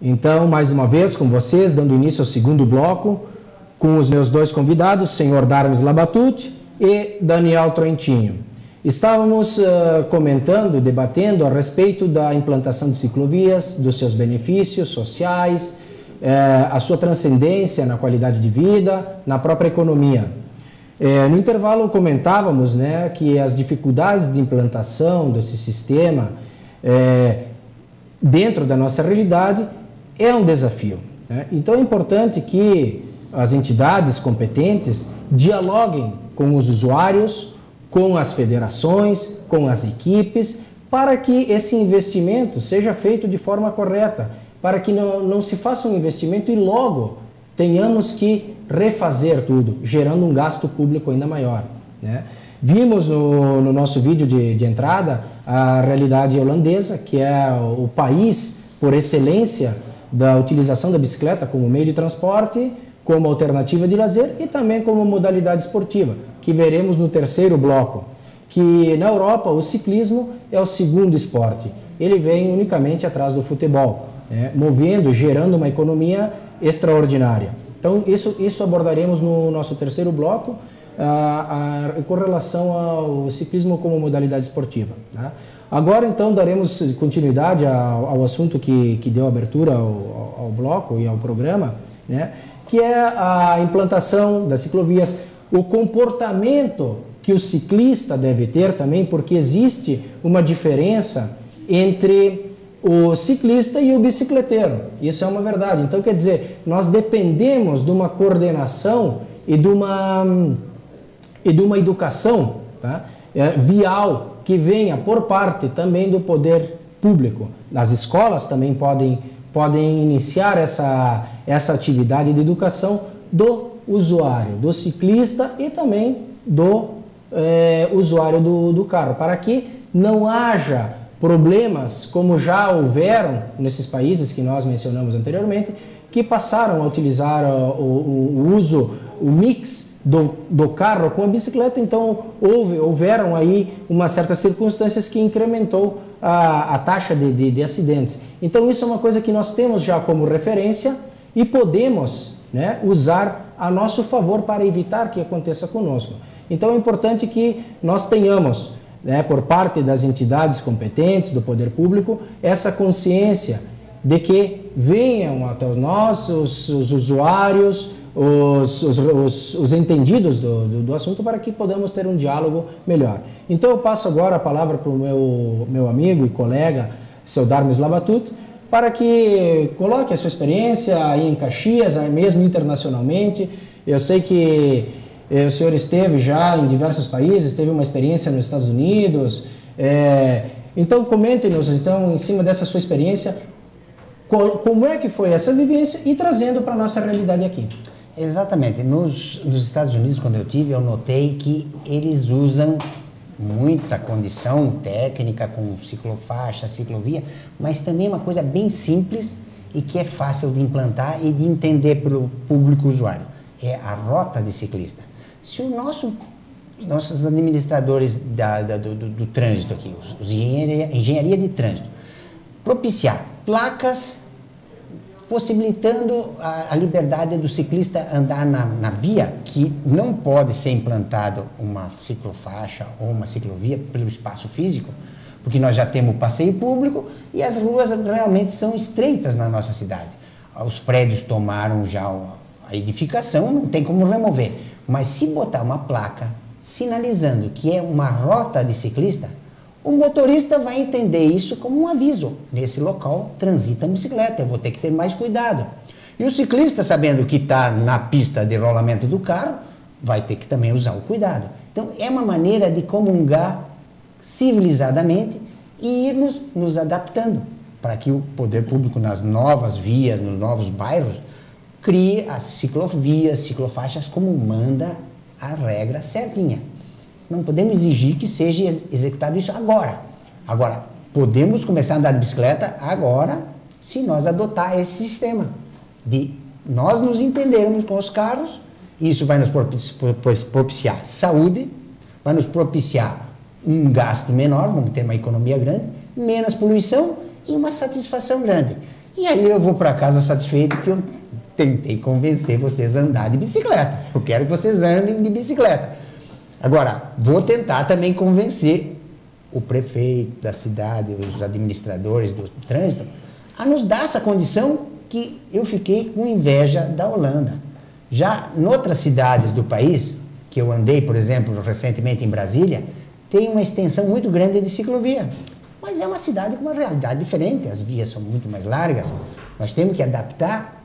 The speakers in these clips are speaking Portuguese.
Então, mais uma vez com vocês, dando início ao segundo bloco, com os meus dois convidados, senhor Darmes Labatut e Daniel Troentinho. Estávamos comentando, debatendo a respeito da implantação de ciclovias, dos seus benefícios sociais, a sua transcendência na qualidade de vida, na própria economia. No intervalo comentávamos, né, que as dificuldades de implantação desse sistema dentro da nossa realidade é um desafio, né? Então é importante que as entidades competentes dialoguem com os usuários, com as federações, com as equipes, para que esse investimento seja feito de forma correta, para que não se faça um investimento e logo tenhamos que refazer tudo, gerando um gasto público ainda maior, né? Vimos no nosso vídeo de entrada a realidade holandesa, que é o país por excelência da utilização da bicicleta como meio de transporte, como alternativa de lazer e também como modalidade esportiva, que veremos no terceiro bloco, que na Europa o ciclismo é o segundo esporte, ele vem unicamente atrás do futebol, né, movendo, gerando uma economia extraordinária. Então isso abordaremos no nosso terceiro bloco, com relação ao ciclismo como modalidade esportiva, tá? Agora então daremos continuidade ao assunto que deu abertura ao bloco e ao programa, né, que é a implantação das ciclovias, o comportamento que o ciclista deve ter também, porque existe uma diferença entre o ciclista e o bicicleteiro, isso é uma verdade. Então quer dizer, nós dependemos de uma coordenação e de uma educação, tá, vial, que venha por parte também do poder público. As escolas também podem iniciar essa atividade de educação do usuário, do ciclista e também do usuário do carro, para que não haja problemas como já houveram nesses países que nós mencionamos anteriormente, que passaram a utilizar o mix do carro com a bicicleta. Então houveram aí umas certas circunstâncias que incrementou a taxa de acidentes. Então isso é uma coisa que nós temos já como referência e podemos, né, usar a nosso favor para evitar que aconteça conosco. Então é importante que nós tenhamos, né, por parte das entidades competentes, do poder público, essa consciência de que venham até nós os usuários, os entendidos do assunto, para que podamos ter um diálogo melhor. Então eu passo agora a palavra para o meu amigo e colega, seu Darmes Labatut, para que coloque a sua experiência aí em Caxias, mesmo internacionalmente. Eu sei que o senhor esteve já em diversos países, teve uma experiência nos Estados Unidos, então comente-nos então, em cima dessa sua experiência, como é que foi essa vivência e trazendo para a nossa realidade aqui. Exatamente. Nos Estados Unidos, quando eu tive, eu notei que eles usam muita condição técnica com ciclofaixa, ciclovia, mas também uma coisa bem simples e que é fácil de implantar e de entender pelo público usuário. É a rota de ciclista. Se nossos administradores do trânsito aqui, os engenharia de trânsito, propiciar placas possibilitando a liberdade do ciclista andar na via, que não pode ser implantado uma ciclofaixa ou uma ciclovia pelo espaço físico, porque nós já temos o passeio público e as ruas realmente são estreitas na nossa cidade. Os prédios tomaram já a edificação, não tem como remover. Mas se botar uma placa sinalizando que é uma rota de ciclista, o motorista vai entender isso como um aviso. Nesse local transita a bicicleta, eu vou ter que ter mais cuidado. E o ciclista, sabendo que está na pista de rolamento do carro, vai ter que também usar o cuidado. Então é uma maneira de comungar civilizadamente e irmos nos adaptando para que o poder público nas novas vias, nos novos bairros, crie as ciclovias, ciclofaixas como manda a regra certinha. Não podemos exigir que seja executado isso agora. Agora, podemos começar a andar de bicicleta agora, se nós adotar esse sistema de nós nos entendermos com os carros. Isso vai nos propiciar saúde, vai nos propiciar um gasto menor, vamos ter uma economia grande, menos poluição e uma satisfação grande. E aí eu vou para casa satisfeito que eu tentei convencer vocês a andar de bicicleta. Eu quero que vocês andem de bicicleta. Agora, vou tentar também convencer o prefeito da cidade, os administradores do trânsito, a nos dar essa condição que eu fiquei com inveja da Holanda. Já em outras cidades do país, que eu andei, por exemplo, recentemente em Brasília, tem uma extensão muito grande de ciclovia. Mas é uma cidade com uma realidade diferente, as vias são muito mais largas. Nós temos que adaptar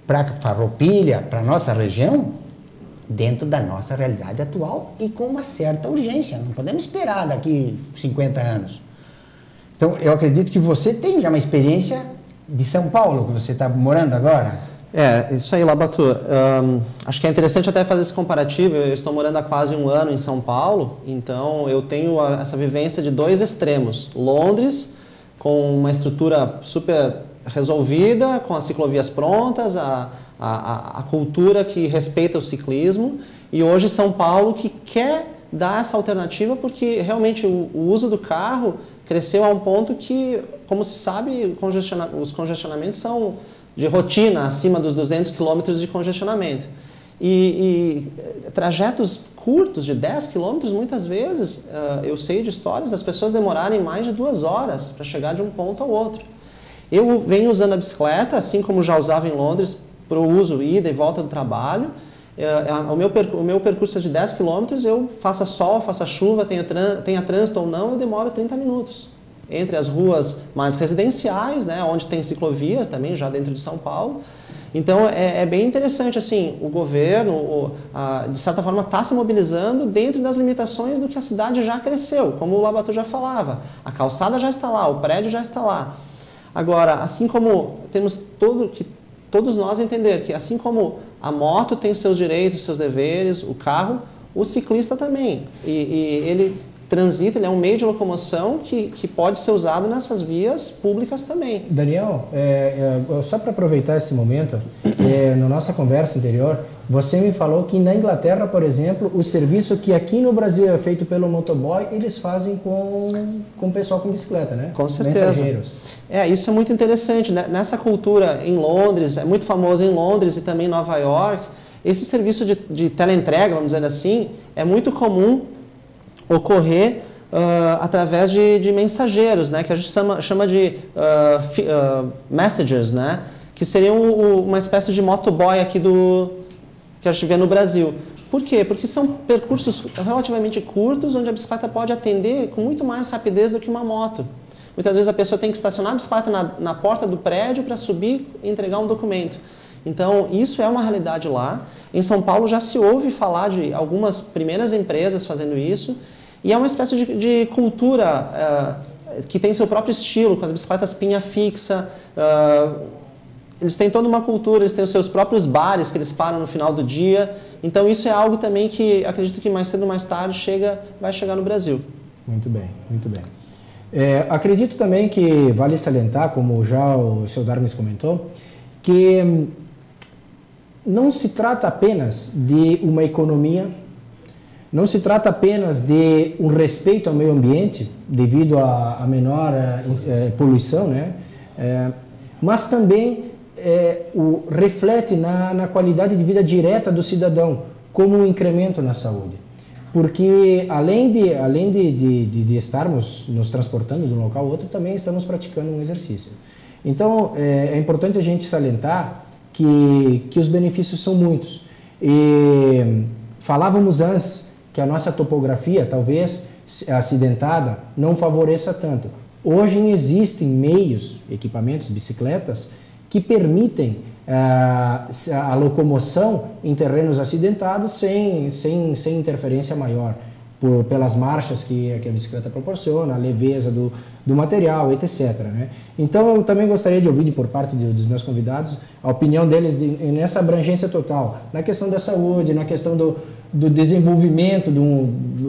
para Farroupilha, para a nossa região, dentro da nossa realidade atual e com uma certa urgência. Não podemos esperar daqui 50 anos. Então, eu acredito que você tem já uma experiência de São Paulo, que você está morando agora. Isso aí, Labatu. Acho que é interessante até fazer esse comparativo. Eu estou morando há quase um ano em São Paulo, então eu tenho essa vivência de dois extremos. Londres, com uma estrutura super resolvida, com as ciclovias prontas, a cultura que respeita o ciclismo, e hoje São Paulo que quer dar essa alternativa porque realmente o uso do carro cresceu a um ponto que, como se sabe, os congestionamentos são de rotina, acima dos 200 km de congestionamento. E trajetos curtos de 10 km, muitas vezes, eu sei de histórias das pessoas demorarem mais de 2 horas para chegar de um ponto ao outro. Eu venho usando a bicicleta, assim como já usava em Londres, para o uso ida e volta do trabalho. O meu percurso é de 10 km, eu faça sol, faça chuva, tenha trânsito ou não, eu demoro 30 minutos. Entre as ruas mais residenciais, né, onde tem ciclovias também, já dentro de São Paulo. Então, é bem interessante, assim, o governo, de certa forma, está se mobilizando dentro das limitações do que a cidade já cresceu, como o Labatu já falava. A calçada já está lá, o prédio já está lá. Agora, assim como temos todos nós entender que assim como a moto tem seus direitos, seus deveres, o carro, o ciclista também. E ele transita, ele é um meio de locomoção que pode ser usado nessas vias públicas também. Daniel, só para aproveitar esse momento, na nossa conversa anterior, você me falou que na Inglaterra, por exemplo, o serviço que aqui no Brasil é feito pelo motoboy, eles fazem com o pessoal com bicicleta, né? Com certeza. Mensageiros. Isso é muito interessante, né? Nessa cultura em Londres, é muito famoso em Londres e também em Nova York, esse serviço de teleentrega, vamos dizer assim, é muito comum ocorrer através de mensageiros, né? Que a gente chama de messengers, né? Que seriam uma espécie de motoboy aqui que a gente vê no Brasil. Por quê? Porque são percursos relativamente curtos, onde a bicicleta pode atender com muito mais rapidez do que uma moto. Muitas vezes a pessoa tem que estacionar a bicicleta na porta do prédio para subir e entregar um documento. Então, isso é uma realidade lá. Em São Paulo já se ouve falar de algumas primeiras empresas fazendo isso, e é uma espécie de cultura que tem seu próprio estilo, com as bicicletas pinha fixa. Eles têm toda uma cultura, eles têm os seus próprios bares que eles param no final do dia. Então, isso é algo também que acredito que mais cedo ou mais tarde vai chegar no Brasil. Muito bem, muito bem. Acredito também que vale salientar, como já o Sr. Darmes comentou, que não se trata apenas de uma economia, não se trata apenas de um respeito ao meio ambiente, devido à menor poluição, né? Mas também reflete na qualidade de vida direta do cidadão, como um incremento na saúde. Porque além de estarmos nos transportando de um local ao outro, também estamos praticando um exercício. Então, é importante a gente salientar que os benefícios são muitos. E falávamos antes que a nossa topografia, talvez acidentada, não favoreça tanto. Hoje existem meios, equipamentos, bicicletas, que permitem a locomoção em terrenos acidentados sem interferência maior, pelas marchas que a bicicleta proporciona, a leveza do material, etc. Né? Então, eu também gostaria de ouvir por parte dos meus convidados a opinião deles nessa abrangência total, na questão da saúde, na questão do desenvolvimento,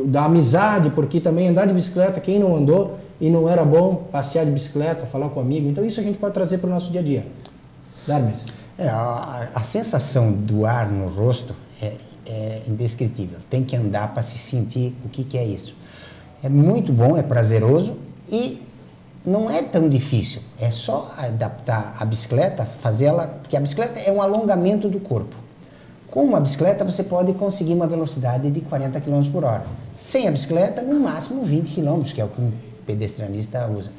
da amizade, porque também andar de bicicleta, quem não andou e não era bom, passear de bicicleta, falar com um amigo, então isso a gente pode trazer para o nosso dia a dia. Darmes? A sensação do ar no rosto é indescritível. Tem que andar para se sentir o que é isso. É muito bom, é prazeroso e não é tão difícil. É só adaptar a bicicleta, fazê-la, porque a bicicleta é um alongamento do corpo. Com uma bicicleta você pode conseguir uma velocidade de 40 km por hora. Sem a bicicleta, no máximo 20 km, que é o que um pedestrianista usa.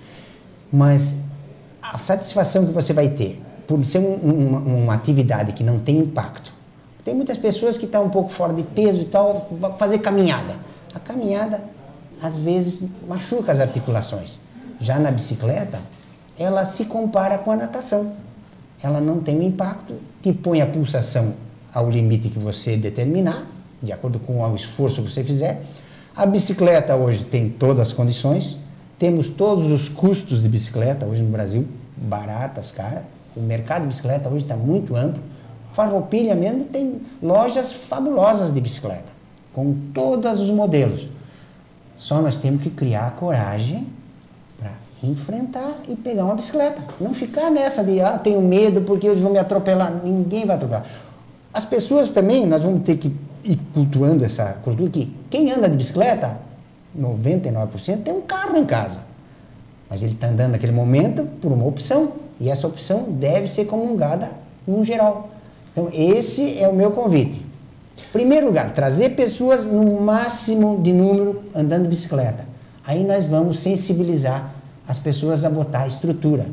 Mas a satisfação que você vai ter por ser uma atividade que não tem impacto. Tem muitas pessoas que estão um pouco fora de peso e tal, vão fazer caminhada. A caminhada, às vezes, machuca as articulações. Já na bicicleta, ela se compara com a natação. Ela não tem um impacto, te põe a pulsação ao limite que você determinar, de acordo com o esforço que você fizer. A bicicleta hoje tem todas as condições, temos todos os custos de bicicleta hoje no Brasil, baratas, caras. O mercado de bicicleta hoje está muito amplo. Farroupilha mesmo tem lojas fabulosas de bicicleta, com todos os modelos. Só nós temos que criar a coragem para enfrentar e pegar uma bicicleta. Não ficar nessa de, tenho medo porque eles vão me atropelar. Ninguém vai atropelar. As pessoas também, nós vamos ter que ir cultuando essa cultura que quem anda de bicicleta, 99% tem um carro em casa. Mas ele está andando naquele momento por uma opção. E essa opção deve ser comungada no geral. Então, esse é o meu convite. Em primeiro lugar, trazer pessoas no máximo de número andando de bicicleta. Aí nós vamos sensibilizar as pessoas a botar a estrutura.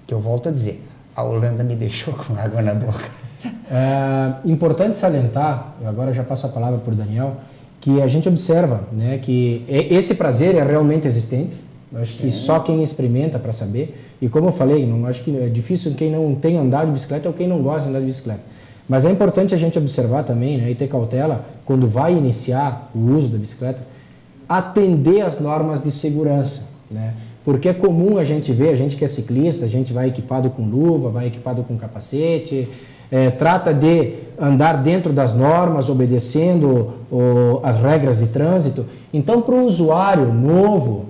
Que eu volto a dizer, a Holanda me deixou com água na boca. É importante salientar, eu agora já passo a palavra para o Daniel, que a gente observa, né, que esse prazer é realmente existente. Eu acho que só quem experimenta para saber. E como eu falei, não acho que é difícil quem não tem andado de bicicleta ou quem não gosta de andar de bicicleta. Mas é importante a gente observar também, né, e ter cautela quando vai iniciar o uso da bicicleta, atender às normas de segurança, né? Porque é comum a gente ver, a gente que é ciclista, a gente vai equipado com luva, vai equipado com capacete, trata de andar dentro das normas, obedecendo as regras de trânsito. Então, para o usuário novo,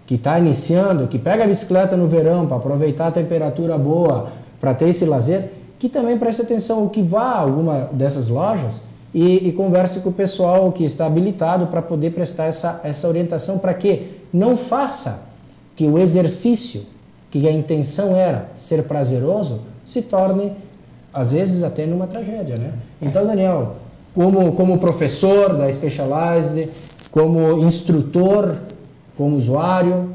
que está iniciando, que pega a bicicleta no verão para aproveitar a temperatura boa, para ter esse lazer, que também preste atenção, que vá a alguma dessas lojas e converse com o pessoal que está habilitado para poder prestar essa orientação, para que não faça que o exercício, que a intenção era ser prazeroso, se torne, às vezes, até numa tragédia, né? Então, Daniel, como professor da Specialized, como instrutor, como usuário,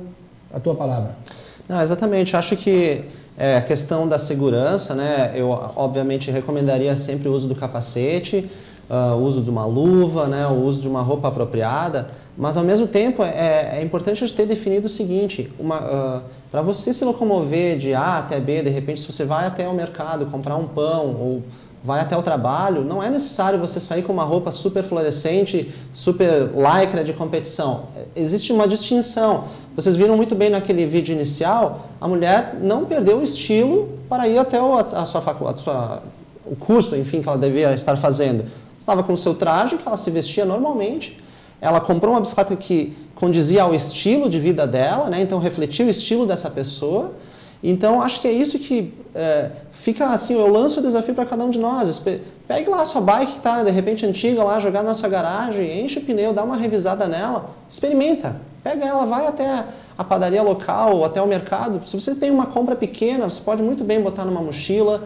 a tua palavra. Não, exatamente, acho que a questão da segurança, né, eu obviamente recomendaria sempre o uso do capacete, o uso de uma luva, né, o uso de uma roupa apropriada, mas ao mesmo tempo é importante a gente ter definido o seguinte, para você se locomover de A até B, de repente se você vai até o mercado comprar um pão ou vai até o trabalho, não é necessário você sair com uma roupa super fluorescente, super lycra de competição. Existe uma distinção. Vocês viram muito bem naquele vídeo inicial, a mulher não perdeu o estilo para ir até o curso, enfim, que ela devia estar fazendo. Estava com o seu traje, que ela se vestia normalmente, ela comprou uma bicicleta que condizia ao estilo de vida dela, né? Então refletia o estilo dessa pessoa. Então, acho que é isso que fica assim, eu lanço o desafio para cada um de nós. Pegue lá a sua bike que está, de repente, antiga, lá, jogar na sua garagem, enche o pneu, dá uma revisada nela, experimenta. Pega ela, vai até a padaria local ou até o mercado. Se você tem uma compra pequena, você pode muito bem botar numa mochila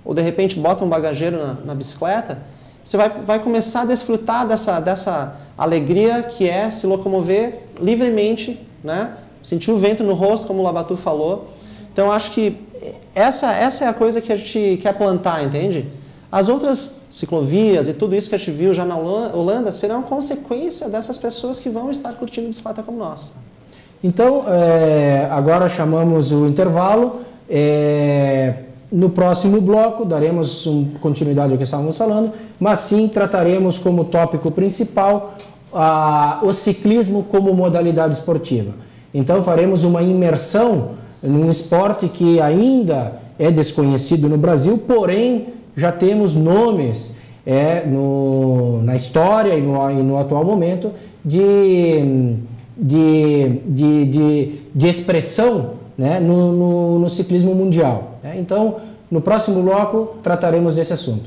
ou, de repente, bota um bagageiro na bicicleta. Você vai começar a desfrutar dessa alegria que é se locomover livremente, né? Sentir o vento no rosto, como o Labatu falou. Então, acho que essa é a coisa que a gente quer plantar, entende? As outras ciclovias e tudo isso que a gente viu já na Holanda serão consequência dessas pessoas que vão estar curtindo bicicleta como nós. Então, agora chamamos o intervalo. No próximo bloco, daremos continuidade ao que estávamos falando, mas sim trataremos como tópico principal o ciclismo como modalidade esportiva. Então, faremos uma imersão num esporte que ainda é desconhecido no Brasil, porém já temos nomes na história e no atual momento de expressão, né, no ciclismo mundial. Então, no próximo bloco trataremos desse assunto.